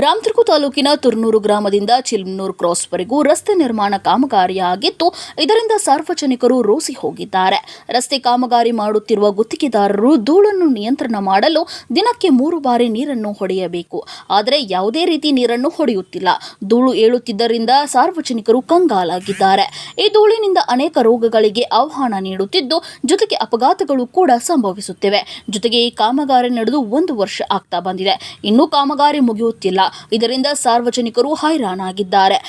ರಾಮದುರ್ಗ ತಾಲೂಕಿನ ತುರ್ನೂರು ಗ್ರಾಮದಿಂದ ಚಿಲ್ಮನೂರು ಕ್ರಾಸ್ವರೆಗೂ ರಸ್ತೆ ನಿರ್ಮಾಣ ಕಾಮಗಾರಿಯಾಗಿದ್ದು, ಇದರಿಂದ ಸಾರ್ವಜನಿಕರು ರೋಸಿ ಹೋಗಿದ್ದಾರೆ. ರಸ್ತೆ ಕಾಮಗಾರಿ ಮಾಡುತ್ತಿರುವ ಗುತ್ತಿಗೆದಾರರು ಧೂಳನ್ನು ನಿಯಂತ್ರಣ ಮಾಡಲು ದಿನಕ್ಕೆ 3 ಬಾರಿ ನೀರನ್ನು ಹೊಡೆಯಬೇಕು. ಆದರೆ ಯಾವುದೇ ರೀತಿ ನೀರನ್ನು ಹೊಡೆಯುತ್ತಿಲ್ಲ. ಧೂಳು ಏಳುತ್ತಿದ್ದರಿಂದ ಸಾರ್ವಜನಿಕರು ಕಂಗಾಲಾಗಿದ್ದಾರೆ. ಈ ಧೂಳಿನಿಂದ ಅನೇಕ ರೋಗಗಳಿಗೆ ಆಹ್ವಾನ ನೀಡುತ್ತಿದ್ದು, ಜೊತೆಗೆ ಅಪಘಾತಗಳು ಕೂಡ ಸಂಭವಿಸುತ್ತಿವೆ. ಜೊತೆಗೆ ಈ ಕಾಮಗಾರಿ ನಡೆದು 1 ವರ್ಷ ಆಗ್ತಾ ಬಂದಿದೆ. ಇನ್ನೂ ಕಾಮಗಾರಿ ಮುಗಿಯುತ್ತಿಲ್ಲ. ಇದರಿಂದ ಸಾರ್ವಜನಿಕರು ಹೈರಾಣಾಗಿದ್ದಾರೆ.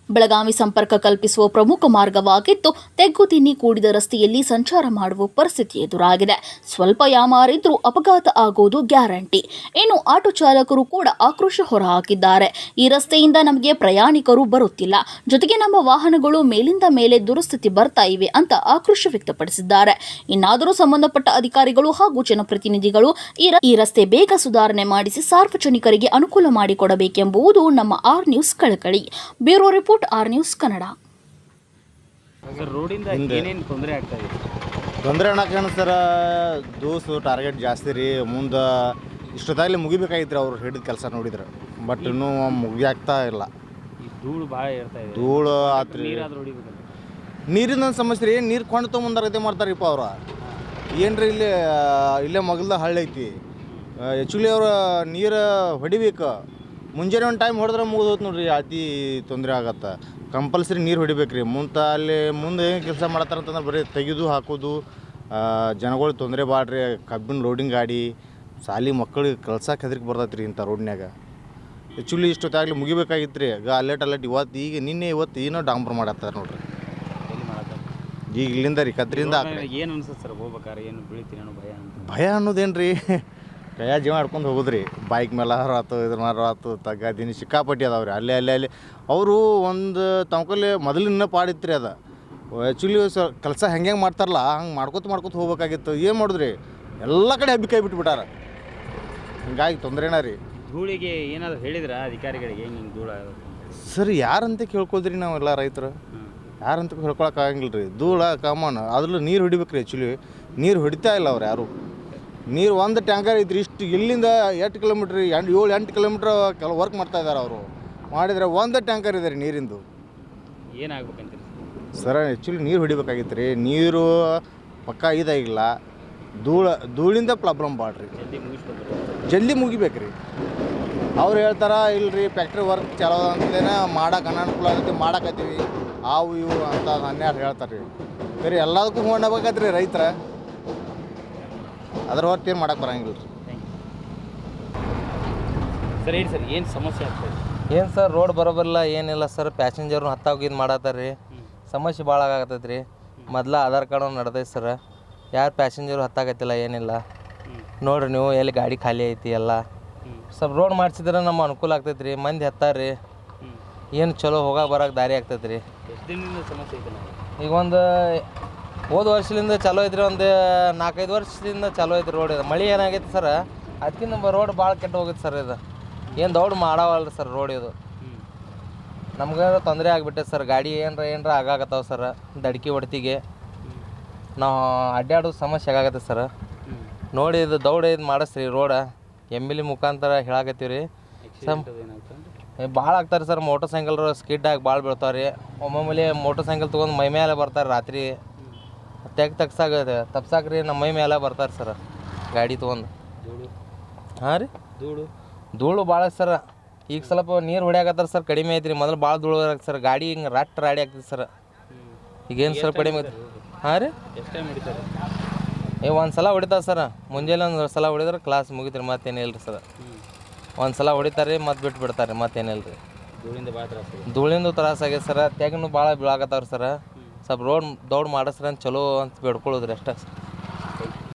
ಬೆಳಗಾವಿ ಸಂಪರ್ಕ ಕಲ್ಪಿಸುವ ಪ್ರಮುಖ ಮಾರ್ಗವಾಗಿದ್ದು, ತೆಗ್ಗುದಿನ್ನಿ ಕೂಡಿದ ರಸ್ತೆಯಲ್ಲಿ ಸಂಚಾರ ಮಾಡುವ ಪರಿಸ್ಥಿತಿ ಎದುರಾಗಿದೆ. ಸ್ವಲ್ಪ ಯಾಮಾರಿದ್ರೂ ಅಪಘಾತ ಆಗೋದು ಗ್ಯಾರಂಟಿ. ಇನ್ನು ಆಟೋ ಚಾಲಕರು ಕೂಡ ಆಕ್ರೋಶ ಹೊರಹಾಕಿದ್ದಾರೆ. ಈ ರಸ್ತೆಯಿಂದ ನಮಗೆ ಪ್ರಯಾಣಿಕರು ಬರುತ್ತಿಲ್ಲ, ಜೊತೆಗೆ ನಮ್ಮ ವಾಹನಗಳು ಮೇಲಿಂದ ಮೇಲೆ ದುರಸ್ಥಿತಿ ಬರ್ತಾ ಇವೆ ಅಂತ ಆಕ್ರೋಶ ವ್ಯಕ್ತಪಡಿಸಿದ್ದಾರೆ. ಇನ್ನಾದರೂ ಸಂಬಂಧಪಟ್ಟ ಅಧಿಕಾರಿಗಳು ಹಾಗೂ ಜನಪ್ರತಿನಿಧಿಗಳು ಈ ರಸ್ತೆ ಬೇಗ ಸುಧಾರಣೆ ಮಾಡಿಸಿ ಸಾರ್ವಜನಿಕರಿಗೆ ಅನುಕೂಲ ಮಾಡಿಕೊಡಬೇಕೆಂಬುದು ನಮ್ಮ ಆರ್ ನ್ಯೂಸ್ ಕಳಕಳಿ. Bureau report, R news Kannada. ತೊಂದರೆ ಅನ್ನೋಕೆ ಸರ್, ದೋಸು ಟಾರ್ಗೆಟ್ ಜಾಸ್ತಿ ರೀ. ಮುಂದೆ ಇಷ್ಟೊತ್ತಾಗಲಿ ಮುಗಿಬೇಕಾಗಿತ್ತು ಅವ್ರು ಹಿಡಿದ ಕೆಲಸ ನೋಡಿದ್ರೆ. ಬಟ್ ಇನ್ನೂ ಮುಗಿಯಾಗ್ತಾ ಇಲ್ಲ. ಧೂಳು ಆತ್ರಿ, ನೀರಿನ ಸಮಸ್ಯೆ ರೀ. ನೀರು ಕೊಂಡು ತೊಗೊಂಬಂದಾರೈತೆ ಮಾಡ್ತಾರಿಪ್ಪ ಅವ್ರು. ಏನ್ರಿ ಇಲ್ಲೇ ಮಗಲ್ದ ಹಳ್ಳಿ ಐತಿ. ಆ್ಯಕ್ಚುಲಿ ಅವ್ರು ನೀರು ಹೊಡಿಬೇಕು. ಮುಂಜಾನೆ ಒಂದು ಟೈಮ್ ಹೊಡೆದ್ರೆ ಮುಗಿದೋತು ನೋಡ್ರಿ. ಅತಿ ತೊಂದರೆ ಆಗತ್ತೆ. ಕಂಪಲ್ಸರಿ ನೀರು ಹೊಡಿಬೇಕು ರೀ. ಮುಂದೆ ಏನು ಕೆಲಸ ಮಾಡತ್ತಾರಂತಂದ್ರೆ ಬರೀ ತೆಗೆದು ಹಾಕೋದು. ಜನಗಳು ತೊಂದರೆ ಬಾಡ್ರಿ. ಕಬ್ಬಿನ ಲೋಡಿಂಗ್ ಗಾಡಿ, ಸಾಲಿ ಮಕ್ಕಳಿಗೆ ಕಳ್ಸಕ್ಕೆ ಹೆದರಿಕೆ ಬರ್ತೈತೆ ರೀ ಇಂಥ ರೋಡ್ನ್ಯಾಗ. ಆ್ಯಕ್ಚುಲಿ ಇಷ್ಟೊತ್ತಾಗಲಿ ಮುಗಿಬೇಕಾಗಿತ್ತು ರೀ. ಅಲ್ಲೇಟ್ ಇವತ್ತು ಏನೋ ಡಾಂಬರ್ ಮಾಡತ್ತಾರೆ ನೋಡ್ರಿ. ಈಗ ಇಲ್ಲಿಂದ ರೀ ಕದ್ರಿಂದ ಏನು ಅನ್ಸುತ್ತೆ ಸರ್ ಹೋಗ್ಬೇಕಾರೆ? ಏನು ಬೀಳ್ತೀನಿ ಅನ್ನೋ ಭಯ ಅನ್ನೋದೇನು ರೀ, ಕೈಯ ಜೀವ ಆಡ್ಕೊಂಡು ಹೋಗೋದ್ರಿ. ಬೈಕ್ ಮೇಲೆ ಆತು, ಇದ್ರ ಮೇಲೆ ಆತು, ತಗ್ಗಾದೀನಿ ಸಿಕ್ಕಾಪಟ್ಟಿ ಅದಾವ್ರಿ. ಅಲ್ಲಿ ಅವರು ಒಂದು ತಮ್ಕಲ್ಲಿ ಮೊದಲಿನ ಪಾಡಿತ್ತು ರೀ ಅದು. ಆ್ಯಕ್ಚುಲಿ ಕೆಲಸ ಹೆಂಗೆ ಮಾಡ್ತಾರಲ್ಲ ಹಂಗೆ ಮಾಡ್ಕೊತ ಹೋಗ್ಬೇಕಾಗಿತ್ತು. ಏನು ಮಾಡಿದ್ರಿ, ಎಲ್ಲ ಕಡೆ ಹಬ್ಬಿ ಕೈ ಬಿಟ್ಬಿಟ್ಟಾರ. ಹಿಂಗಾಗಿ ತೊಂದರೆನ ರೀ. ಧೂಳಿಗೆ ಏನಾದರೂ ಹೇಳಿದ್ರ ಅಧಿಕಾರಿಗಳಿಗೆ? ಹಿಂಗೆ ಧೂಳ ಸರ್ ಯಾರಂತ ಕೇಳ್ಕೋದ್ರಿ ನಾವೆಲ್ಲ ರೈತರು? ಯಾರಂತ ಹೇಳ್ಕೊಳಕ್ಕೆ ಆಗಂಗಿಲ್ಲ ರೀ. ಧೂಳ ಕಾಮನ್. ಅದ್ರಲ್ಲಿ ನೀರು ಹೊಡಿಬೇಕು ರೀ. ಆ್ಯಕ್ಚುಲಿ ನೀರು ಹೊಡಿತಾ ಇಲ್ಲ ಅವ್ರು ಯಾರು. ನೀರು ಒಂದು ಟ್ಯಾಂಕರ್ ಐತ್ರಿ. ಇಷ್ಟು ಇಲ್ಲಿಂದ 8 ಕಿಲೋಮೀಟ್ರ್ 7-8 ಕಿಲೋಮೀಟ್ರ್ ಕೆಲವು ವರ್ಕ್ ಮಾಡ್ತಾ ಇದ್ದಾರೆ ಅವರು. ಮಾಡಿದರೆ ಒಂದು ಟ್ಯಾಂಕರ್ ಇದೆ ರೀ ನೀರಿಂದು. ಏನಾಗ್ಬೇಕಂತೀರಿ ಸರ್? ಆ್ಯಕ್ಚುಲಿ ನೀರು ಹೊಡಿಬೇಕಾಗಿತ್ತು ರೀ. ನೀರು ಪಕ್ಕ ಇದಾಗಿಲ್ಲ. ಧೂಳಿಂದ ಪ್ರಾಬ್ಲಮ್ ಬಾಡ್ರಿ. ಜಲ್ದಿ ಮುಗಿಬೇಕು ರೀ. ಅವ್ರು ಹೇಳ್ತಾರೆ ಇಲ್ರಿ ಫ್ಯಾಕ್ಟ್ರಿ ವರ್ಕ್ ಚಲೋ ಅಂತೇನೆ ಮಾಡೋಕೆ ಅನಾನುಕೂಲ ಆಗತ್ತೆ, ಮಾಡಕತ್ತೀವಿ ಅವು ಇವು ಅಂತ ಅನ್ಯಾರು ಹೇಳ್ತಾರೆ ರೀ. ಸರಿ ಎಲ್ಲದಕ್ಕೂ ಹೋಗ್ಬೇಕಾಗತ್ತೆ ರೀ ರೈತರ. ಅದ್ರ ಹೊರತು ಏನು ಮಾಡೋಕೆ ಬರೋಂಗಿಲ್ಲ ರೀ. ಸರ್ ಹೇಳಿ ಸರ್, ಏನು ಸಮಸ್ಯೆ ಆಗ್ತದೆ? ಏನು ಸರ್, ರೋಡ್ ಬರೋಬರಿಲ್ಲ, ಏನಿಲ್ಲ ಸರ್. ಪ್ಯಾಸೆಂಜರ್ನು ಹತ್ತಾಗಿದ್ದು ಮಾಡತ್ತಾರೆ ರೀ. ಸಮಸ್ಯೆ ಭಾಳ ಆಗತ್ತೈತೆ ರೀ. ಮೊದಲ ಆಧಾರ್ ಕಾರ್ಡು ನಡೆದೈತೆ ಸರ್. ಯಾರು ಪ್ಯಾಸೆಂಜರು ಹತ್ತಾಗತ್ತಿಲ್ಲ, ಏನಿಲ್ಲ ನೋಡಿರಿ ನೀವು. ಎಲ್ಲಿ ಗಾಡಿ ಖಾಲಿ ಐತಿ ಎಲ್ಲ. ಸ್ವಲ್ಪ ರೋಡ್ ಮಾಡಿಸಿದ್ರೆ ನಮ್ಮ ಅನುಕೂಲ ಆಗ್ತೈತೆ ರೀ. ಮಂದಿ ಹತ್ತಾರ ಏನು ಚಲೋ ಹೋಗಕ್ಕೆ ಬರೋಕೆ ದಾರಿ ಆಗ್ತೈತೆ ರೀ. ಎಷ್ಟು ದಿನದಿಂದ ಸಮಸ್ಯೆ ಐತೆ? ಈಗ ಒಂದು ಹೋದ ವರ್ಷದಿಂದ ಚಾಲೋ ಐತ್ರಿ. ಒಂದು 4-5 ವರ್ಷದಿಂದ ಚಾಲೋ ಐತ್ರಿ ರೋಡ್. ಮಳೆ ಏನಾಗೈತೆ ಸರ್, ಅದಕ್ಕಿಂತ ರೋಡ್ ಭಾಳ ಕೆಟ್ಟು ಹೋಗೈತೆ ಸರ್. ಇದು ಏನು ದೌಡ್ ಮಾಡವಲ್ಲ ಸರ್ ರೋಡ್. ಇದು ನಮ್ಗೆ ತೊಂದರೆ ಆಗಿಬಿಟ್ಟೈತೆ ಸರ್. ಗಾಡಿ ಏನರ ಆಗಾಕತ್ತಾವ ಸರ್. ದಡ್ಕಿ ಹೊಡ್ತಿಗೆ ನಾವು ಅಡ್ಡಾಡೋದು ಸಮಸ್ಯೆ ಆಗಾಕತ್ತೆ ಸರ್. ನೋಡಿ ಇದು ದೌಡ್ ಇದು ಮಾಡಿಸ್ರಿ ರೋಡ. MLA ಮುಖಾಂತರ ಹೇಳಾಕತ್ತೀವಿ ರೀ. ಭಾಳ ಆಗ್ತಾರೆ ಸರ್. ಮೋಟರ್ ಸೈಕಲ್ ಸ್ಕಿಡ್ ಆಗಿ ಭಾಳ ಬೀಳ್ತಾವೆ ರೀ. ಒಮ್ಮೊಮ್ಮೆ ಮೋಟರ್ ಸೈಕಲ್ ತೊಗೊಂಡು ಮೈ ಮೇಲೆ ಬರ್ತಾರೆ ರಾತ್ರಿ. ತಪ್ಸಾಕ್ರಿ ನಮ್ಮ ಮೈ ಮೇಲೆ ಬರ್ತಾರೆ ಸರ್ ಗಾಡಿ ತೊಗೊಂಡು. ಹಾಂ ರೀ, ಧೂಳು ಭಾಳ ಸರ್. ಈಗ ಸ್ವಲ್ಪ ನೀರು ಹೊಡ್ಯಾಕತ್ತಾರೆ ಸರ್, ಕಡಿಮೆ ಐತ್ರಿ. ಮೊದಲು ಭಾಳ ಧೂಳು ಆಗತ್ತೆ ಸರ್. ಗಾಡಿ ಹಿಂಗೆ ರಾಡಿ ಆಗ್ತದೆ ಸರ್. ಈಗೇನು ಸ್ವಲ್ಪ ಕಡಿಮೆ ಐತಿ. ಹಾಂ ರೀ, ಒಂದು ಸಲ ಹೊಡಿತಾವೆ ಸರ್. ಮುಂಜಾನೆ ಒಂದು ಸಲ ಹೊಡಿದ್ರೆ ಕ್ಲಾಸ್ ಮುಗಿತ್ರಿ. ಮತ್ತೇನಿಲ್ಲ ರೀ ಸರ್. ಒಂದು ಸಲ ಹೊಡಿತಾರೆ ರೀ, ಮತ್ತೆ ಬಿಟ್ಟು ಬಿಡ್ತಾರೆ ರೀ. ಮತ್ತೇನಿಲ್ಲ ರೀ. ಧೂಳಿಂದು ತ್ರಾಸ ಆಗೈತೆ ಸರ್. ತೆಗನು ಭಾಳ ಬೀಳಾಕತ್ತವ್ರಿ ಸರ್. ಸ್ವಲ್ಪ ರೋಡ್ ದೌಡ್ ಮಾಡಿಸ್ರಿ ಅಂತ ಚಲೋ ಅಂತ ಬೇಡ್ಕೊಳ್ಳೋದ್ರಿ ಅಷ್ಟೇ ಸರ್.